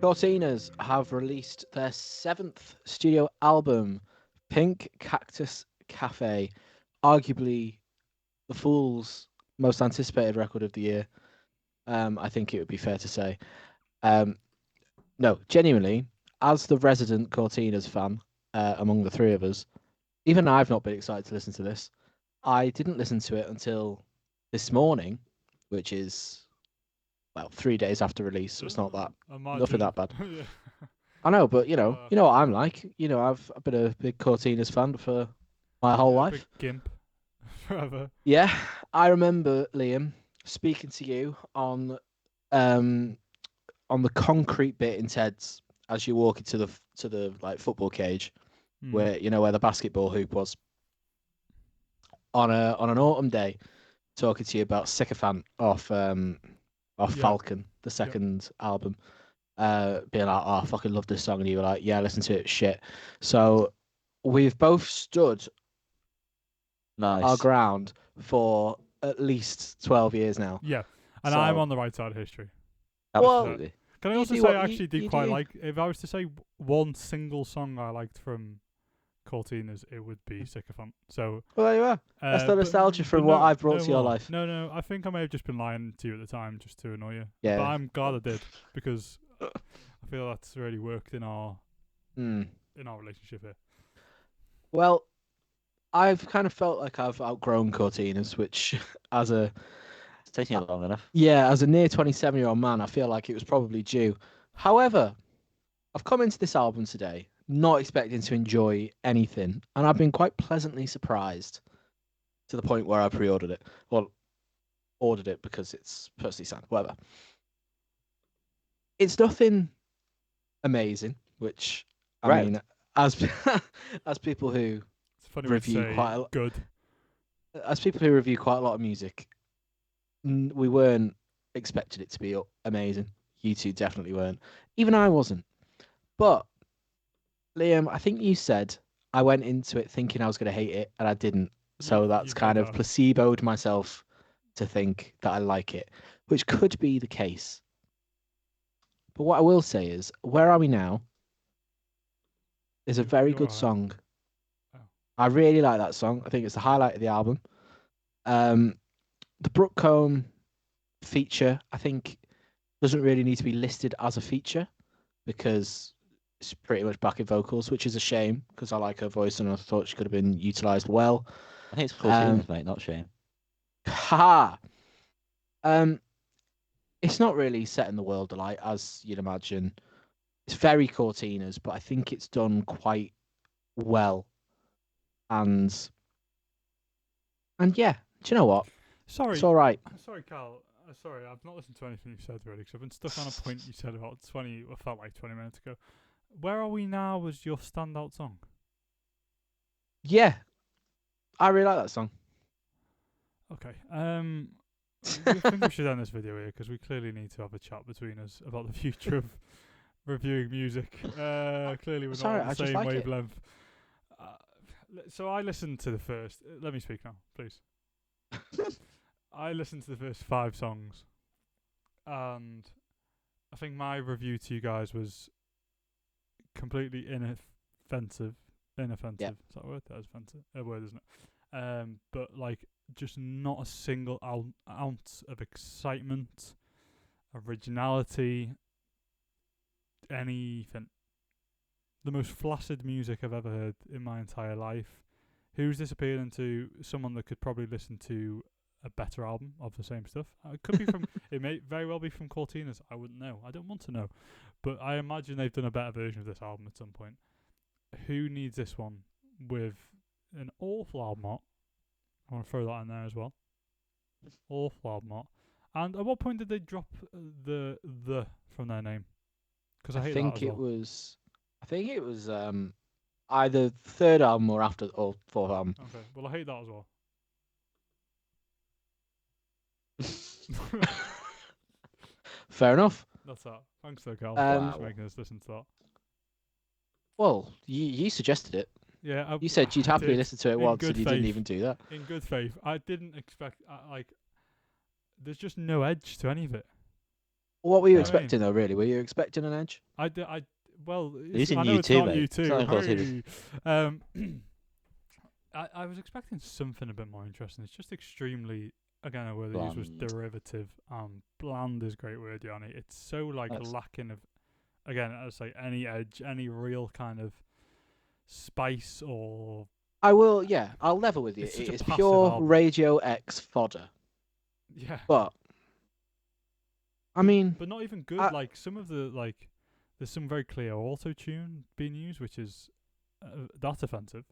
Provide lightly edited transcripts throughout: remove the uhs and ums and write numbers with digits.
Courteeners have released their seventh studio album, Pink Cactus Cafe, arguably the Fool's most anticipated record of the year. I think it would be fair to say. Um, no, genuinely, as the resident Courteeners fan among the three of us, even I've not been excited to listen to this. I didn't listen to it until this morning, which is 3 days after release, so it's not that nothing Imagine. that bad. Yeah. I know, but Uh, you know what I'm like. I've been a big Courteeners fan for my whole yeah, big life. gimp forever. Yeah, I remember Liam speaking to you um on the concrete bit in Ted's as you walk into the like football cage Hmm. where where the basketball hoop was on an autumn day, talking to you about Sycophant off Yeah. Falcon, the Yep. second album. Being like, oh, I fucking love this song, and you were like, yeah, listen to it, shit. So we've both stood our Nice. ground for at least 12 years now. Yeah. And I'm So, on the right side of history. well, Absolutely. Can I you also do say what I actually did you quite do. like, if I was to say one single song I liked from Courteeners, it would be Sycophant. So, Well, there you are. That's the but, nostalgia from but what no, I've brought no to your more. life. No. I think I may have just been lying to you at the time just to annoy you. But Yeah. I'm glad I did because I feel that's really worked in our Hmm. relationship here. Well, I've kind of felt like I've outgrown Cortinas, which, as a It's taking you long enough. as a near 27-year-old man, I feel like it was probably due. However, I've come into this album today not expecting to enjoy anything, and I've been quite pleasantly surprised to the point where I pre-ordered it. Well, ordered it because it's personally signed. Whatever. It's nothing amazing, which I Right. mean, as as people who It's a funny way to review say quite a good. as people who review quite a lot of music, we weren't expecting it to be amazing. You two definitely weren't. Even I wasn't. But Liam, I think you said I went into it thinking I was going to hate it, and I didn't. So that's You kind did of that. placeboed myself to think that I like it, which could be the case. But what I will say is, Where Are We Now is a very You're good alright. song. Oh. I really like that song. I think it's the highlight of the album. Um, the Brookcombe feature, I think, doesn't really need to be listed as a feature because it's pretty much backing vocals, which is a shame because I like her voice and I thought she could have been utilised well. I think it's Um, Courteeners, mate, not Shame. ha! Um, it's not really setting the world alight as you'd imagine. It's very Cortinas, but I think it's done quite well. And yeah, do you know what? Sorry, It's all right. sorry, Carl. Sorry, I've not listened to anything you said really because I've been stuck on a point you said about 20. What felt like 20 minutes ago. Where Are We Now was your standout song. Yeah, I really like that song. Okay. I think we should end this video here because we clearly need to have a chat between us about the future of reviewing music. Clearly, we're Sorry, not on I the just same like it. wavelength. So I listened to the first. Let me speak now, please. I listened to the first 5 songs, and I think my review to you guys was completely inoffensive. Inoffensive. Is that a word? That is offensive. A word, isn't it? But like, just not a single ounce of excitement, originality, anything. The most flaccid music I've ever heard in my entire life. Who's this appealing to? Someone that could probably listen to a better album of the same stuff. It could be from. It may very well be from Courteeners. I wouldn't know. I don't want to know, but I imagine they've done a better version of this album at some point. Who needs this one with an awful album art? I want to throw that in there as well. Awful album art. And at what point did they drop the from their name? Because I hate that as well. I think it was either third album or after or fourth album. Okay, well I hate that as well. Fair enough. That's that. Thanks though, Cal, Um, for making us listen to that. Well, you suggested it. Yeah, You said you'd I happily did, listen to it in once, good and you didn't faith. even do that. In good faith, I didn't expect. There's just no edge to any of it. What were you Yeah. expecting though? Really, were you expecting an edge? Well, He's in I know it's U2, not mate. It's not U2. in Courteeners. I was expecting something a bit more interesting. It's just extremely, again, a word I used was Bland. derivative. Bland is a great word, Yanni. It's so like That's- lacking of, again, I say any edge, any real kind of spice or. I will. Yeah, I'll level with you. It's such It a is passive pure album. Radio X fodder. Yeah. But I mean, But not even good. Like some of the there's some very clear auto tune being used, which is that's offensive.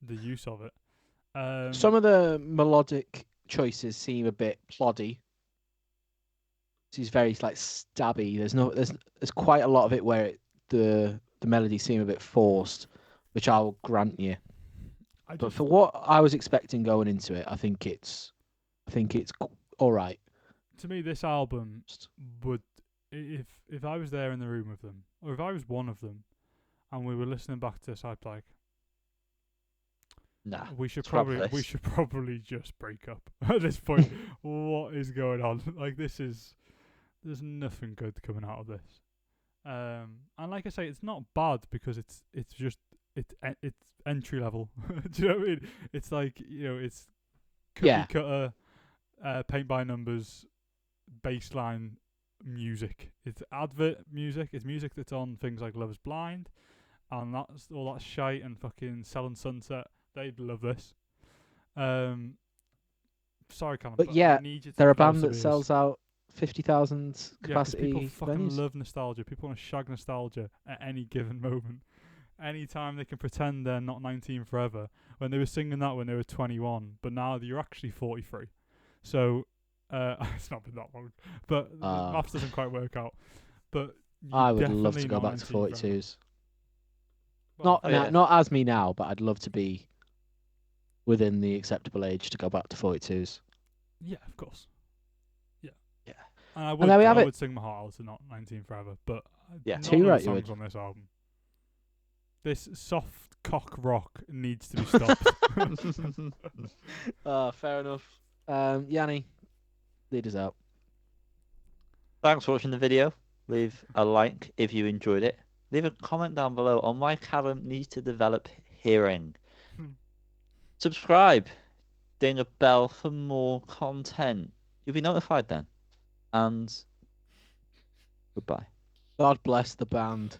The use of it. some of the melodic choices seem a bit ploddy. She's very like stabby. There's quite a lot of it where the melodies seem a bit forced, which I'll grant you. But for what I was expecting going into it, I think it's all right. to me, this album would, if I was there in the room with them, or if I was one of them, and we were listening back to this, I'd be like, Nah. we should scrap probably just break up at this point. What is going on? Like there's nothing good coming out of this. And like I say, it's not bad because it's entry level. Do you know what I mean? It's like, it's cookie cutter, paint by numbers, baseline music. It's advert music. It's music that's on things like Love Is Blind, and that's all that shite and fucking Selling Sunset. They'd love this. Sorry, Callum, But I yeah, need you to they're a close band the that beers. sells out 50,000 Yeah, 'cause capacity people fucking venues. love nostalgia. People want to shag nostalgia at any given moment. Anytime they can pretend they're not 19 forever. When they were singing that when they were 21, but now you're actually 43. So, it's not been that long. But the maths doesn't quite work out. But I you're would love to definitely go not back to 19 forever. 42s. Well, Not as me now, but I'd love to be within the acceptable age to go back to 42s. yeah, of course. Yeah. Yeah. And I there we have it. would sing my heart out to not 19 forever, but Yeah. none Too of the right you songs would. on this album. This soft cock rock needs to be stopped. Fair enough. Yanni, lead us out. Thanks for watching the video. Leave a like if you enjoyed it. Leave a comment down below on why Callum needs to develop hearing. Subscribe. Ding a bell for more content. You'll be notified then. And goodbye. God bless the band.